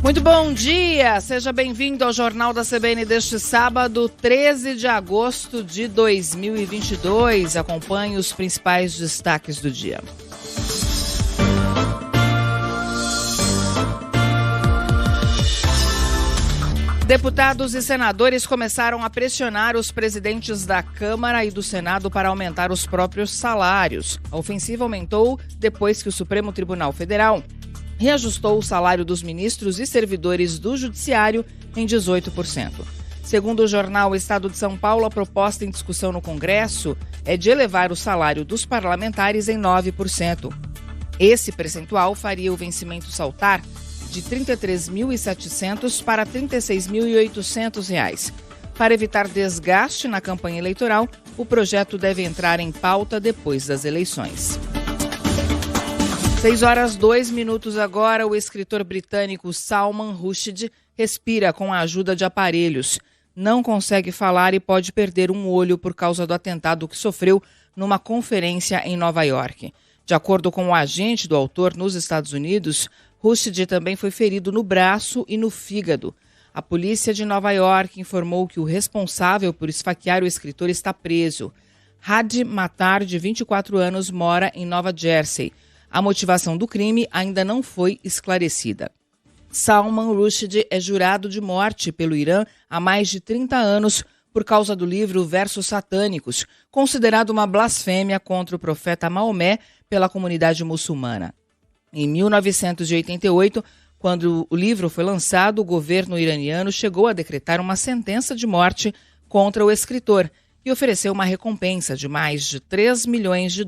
Muito bom dia, seja bem-vindo ao Jornal da CBN deste sábado, 13 de agosto de 2022. Acompanhe os principais destaques do dia. Deputados e senadores começaram a pressionar os presidentes da Câmara e do Senado para aumentar os próprios salários. A ofensiva aumentou depois que o Supremo Tribunal Federal reajustou o salário dos ministros e servidores do Judiciário em 18%. Segundo o jornal Estado de São Paulo, a proposta em discussão no Congresso é de elevar o salário dos parlamentares em 9%. Esse percentual faria o vencimento saltar de R$ 33.700 para R$ 36.800. Para evitar desgaste na campanha eleitoral, o projeto deve entrar em pauta depois das eleições. 6:02 agora, o escritor britânico Salman Rushdie respira com a ajuda de aparelhos. Não consegue falar e pode perder um olho por causa do atentado que sofreu numa conferência em Nova York. De acordo com o agente do autor nos Estados Unidos, Rushdie também foi ferido no braço e no fígado. A polícia de Nova York informou que o responsável por esfaquear o escritor está preso. Hadi Matar, de 24 anos, mora em Nova Jersey. A motivação do crime ainda não foi esclarecida. Salman Rushdie é jurado de morte pelo Irã há mais de 30 anos por causa do livro Versos Satânicos, considerado uma blasfêmia contra o profeta Maomé pela comunidade muçulmana. Em 1988, quando o livro foi lançado, o governo iraniano chegou a decretar uma sentença de morte contra o escritor e ofereceu uma recompensa de mais de $3 milhões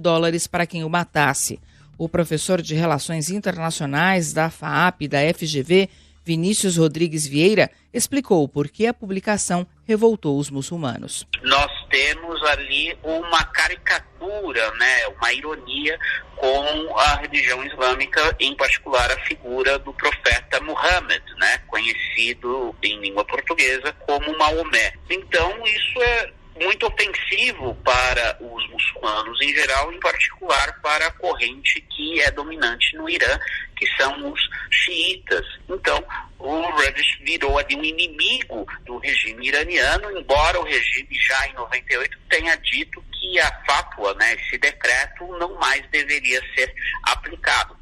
para quem o matasse. O professor de Relações Internacionais da FAAP e da FGV, Vinícius Rodrigues Vieira, explicou por que a publicação revoltou os muçulmanos. Nós temos ali uma caricatura, uma ironia com a religião islâmica, em particular a figura do profeta Muhammad, conhecido em língua portuguesa como Maomé. Então isso é muito ofensivo para os muçulmanos em geral, em particular para a corrente que é dominante no Irã, que são os xiitas. Então, o Rushdie virou ali um inimigo do regime iraniano, embora o regime já em 98 tenha dito que a fatwa, esse decreto, não mais deveria ser aplicado.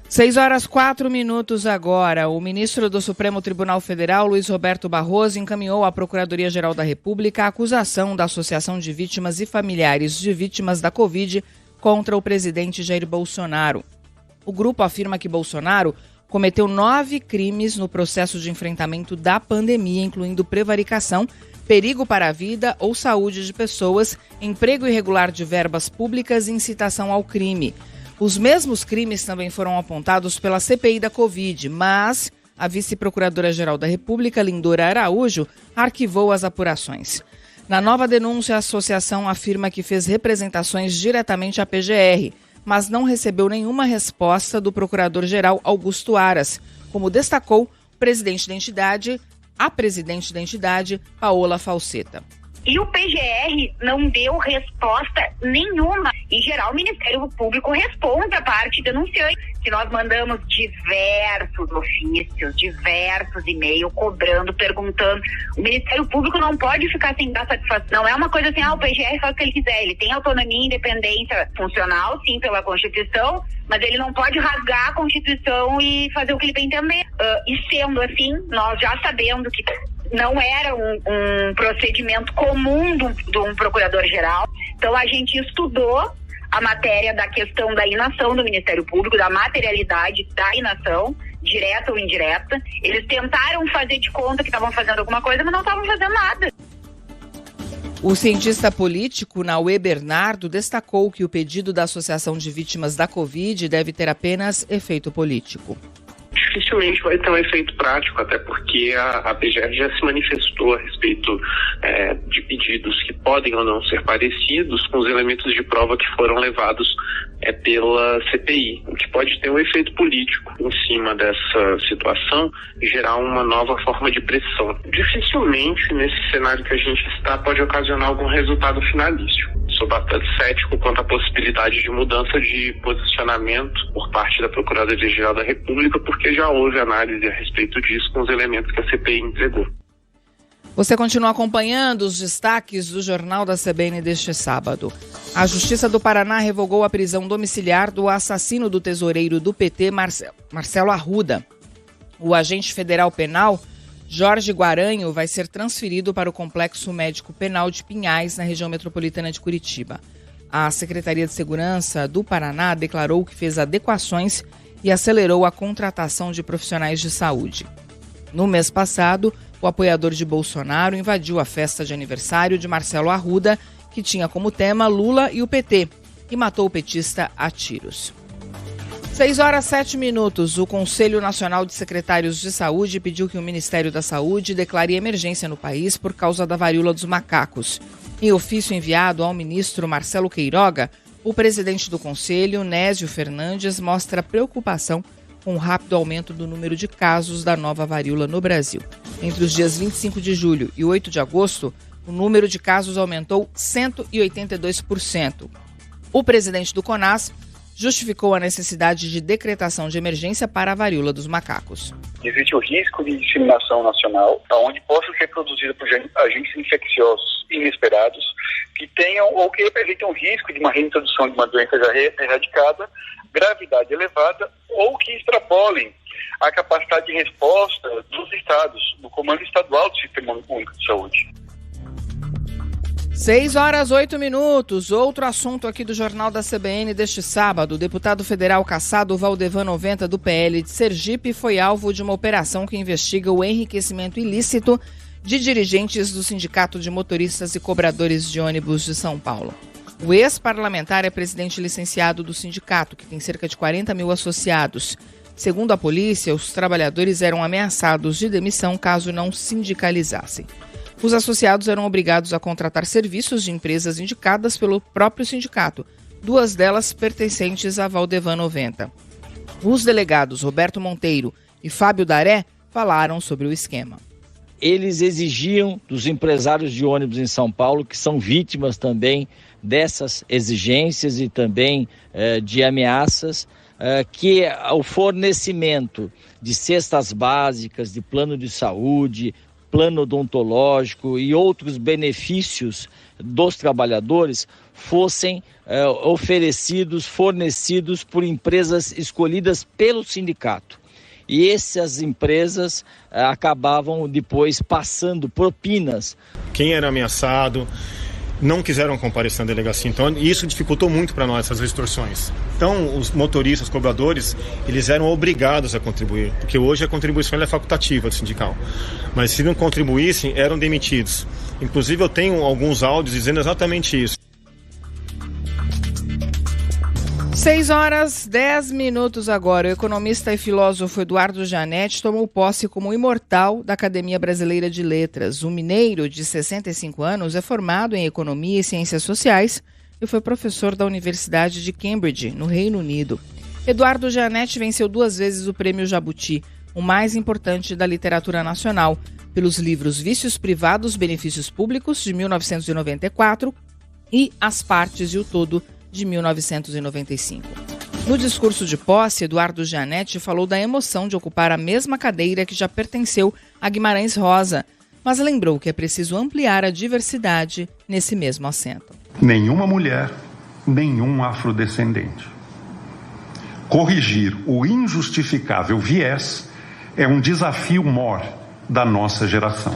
6:04 agora. O ministro do Supremo Tribunal Federal, Luiz Roberto Barroso, encaminhou à Procuradoria-Geral da República a acusação da Associação de Vítimas e Familiares de Vítimas da Covid contra o presidente Jair Bolsonaro. O grupo afirma que Bolsonaro cometeu 9 crimes no processo de enfrentamento da pandemia, incluindo prevaricação, perigo para a vida ou saúde de pessoas, emprego irregular de verbas públicas e incitação ao crime. Os mesmos crimes também foram apontados pela CPI da Covid, mas a vice-procuradora-geral da República, Lindora Araújo, arquivou as apurações. Na nova denúncia, a associação afirma que fez representações diretamente à PGR, mas não recebeu nenhuma resposta do procurador-geral Augusto Aras, como destacou a presidente da entidade, Paola Falseta. E o PGR não deu resposta nenhuma. Em geral, o Ministério Público responde a parte denunciante. Que nós mandamos diversos ofícios, diversos e-mails, cobrando, perguntando. O Ministério Público não pode ficar sem dar satisfação. Não é uma coisa assim, o PGR faz o que ele quiser. Ele tem autonomia e independência funcional, sim, pela Constituição, mas ele não pode rasgar a Constituição e fazer o que ele bem entender. E sendo assim, nós já sabendo que não era um procedimento comum de um procurador-geral. Então, a gente estudou a matéria da questão da inação do Ministério Público, da materialidade da inação, direta ou indireta. Eles tentaram fazer de conta que estavam fazendo alguma coisa, mas não estavam fazendo nada. O cientista político Naue Bernardo destacou que o pedido da Associação de Vítimas da Covid deve ter apenas efeito político. Dificilmente vai ter um efeito prático, até porque a PGR já se manifestou a respeito de pedidos que podem ou não ser parecidos com os elementos de prova que foram levados pela CPI, o que pode ter um efeito político em cima dessa situação e gerar uma nova forma de pressão. Dificilmente, nesse cenário que a gente está, pode ocasionar algum resultado finalístico. sou bastante cético quanto à possibilidade de mudança de posicionamento por parte da Procuradoria-Geral da República, porque já houve análise a respeito disso com os elementos que a CPI entregou. Você continua acompanhando os destaques do Jornal da CBN deste sábado. A Justiça do Paraná revogou a prisão domiciliar do assassino do tesoureiro do PT, Marcelo Arruda. O agente federal penal, Jorge Guaranho, vai ser transferido para o Complexo Médico Penal de Pinhais, na região metropolitana de Curitiba. A Secretaria de Segurança do Paraná declarou que fez adequações e acelerou a contratação de profissionais de saúde. No mês passado, o apoiador de Bolsonaro invadiu a festa de aniversário de Marcelo Arruda, que tinha como tema Lula e o PT, e matou o petista a tiros. 6h07. O Conselho Nacional de Secretários de Saúde pediu que o Ministério da Saúde declare emergência no país por causa da varíola dos macacos. Em ofício enviado ao ministro Marcelo Queiroga, o presidente do Conselho, Nésio Fernandes, mostra preocupação com o rápido aumento do número de casos da nova varíola no Brasil. Entre os dias 25 de julho e 8 de agosto, o número de casos aumentou 182%. O presidente do CONAS justificou a necessidade de decretação de emergência para a varíola dos macacos. Existe o risco de disseminação nacional, onde possa ser produzida por agentes infecciosos inesperados, que tenham ou que representam risco de uma reintrodução de uma doença já erradicada, gravidade elevada, ou que extrapolem a capacidade de resposta dos estados, do Comando Estadual do Sistema Único de Saúde. 6h08. Outro assunto aqui do Jornal da CBN deste sábado. O deputado federal cassado Valdevan 90 do PL de Sergipe foi alvo de uma operação que investiga o enriquecimento ilícito de dirigentes do Sindicato de Motoristas e Cobradores de Ônibus de São Paulo. O ex-parlamentar é presidente licenciado do sindicato, que tem cerca de 40 mil associados. Segundo a polícia, os trabalhadores eram ameaçados de demissão caso não sindicalizassem. Os associados eram obrigados a contratar serviços de empresas indicadas pelo próprio sindicato, duas delas pertencentes a Valdevan 90. Os delegados Roberto Monteiro e Fábio Daré falaram sobre o esquema. Eles exigiam dos empresários de ônibus em São Paulo, que são vítimas também dessas exigências e também de ameaças, que o fornecimento de cestas básicas, de plano de saúde, plano odontológico e outros benefícios dos trabalhadores fossem fornecidos por empresas escolhidas pelo sindicato. E essas empresas acabavam depois passando propinas. Quem era ameaçado não quiseram comparecer na delegacia, então isso dificultou muito para nós essas extorsões. Então os motoristas, os cobradores, eles eram obrigados a contribuir, porque hoje a contribuição é facultativa do sindical, mas se não contribuíssem, eram demitidos. Inclusive eu tenho alguns áudios dizendo exatamente isso. 6h10 agora. O economista e filósofo Eduardo Janete tomou posse como imortal da Academia Brasileira de Letras. O mineiro, de 65 anos, é formado em Economia e Ciências Sociais e foi professor da Universidade de Cambridge, no Reino Unido. Eduardo Janete venceu 2 vezes o Prêmio Jabuti, o mais importante da literatura nacional, pelos livros Vícios Privados, Benefícios Públicos, de 1994, e As Partes e o Todo, de 1995. No discurso de posse, Eduardo Janete falou da emoção de ocupar a mesma cadeira que já pertenceu a Guimarães Rosa, mas lembrou que é preciso ampliar a diversidade nesse mesmo assento. Nenhuma mulher, nenhum afrodescendente. Corrigir o injustificável viés é um desafio maior da nossa geração.